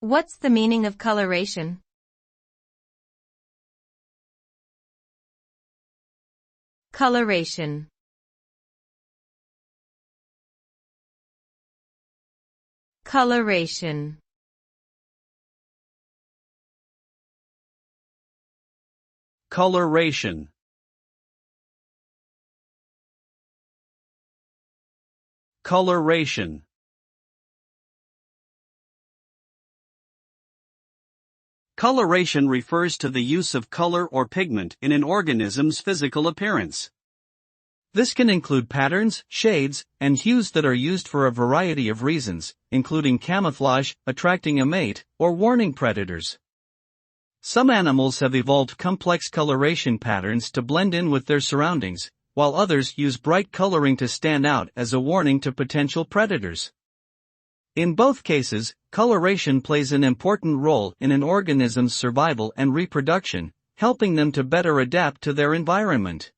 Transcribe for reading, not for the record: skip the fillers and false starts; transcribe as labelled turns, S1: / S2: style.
S1: What's the meaning of colouration? Colouration. Colouration.
S2: Colouration. Colouration. Coloration refers to the use of color or pigment in an organism's physical appearance. This can include patterns, shades, and hues that are used for a variety of reasons, including camouflage, attracting a mate, or warning predators. Some animals have evolved complex coloration patterns to blend in with their surroundings, while others use bright coloring to stand out as a warning to potential predators. In both cases, coloration plays an important role in an organism's survival and reproduction, helping them to better adapt to their environment.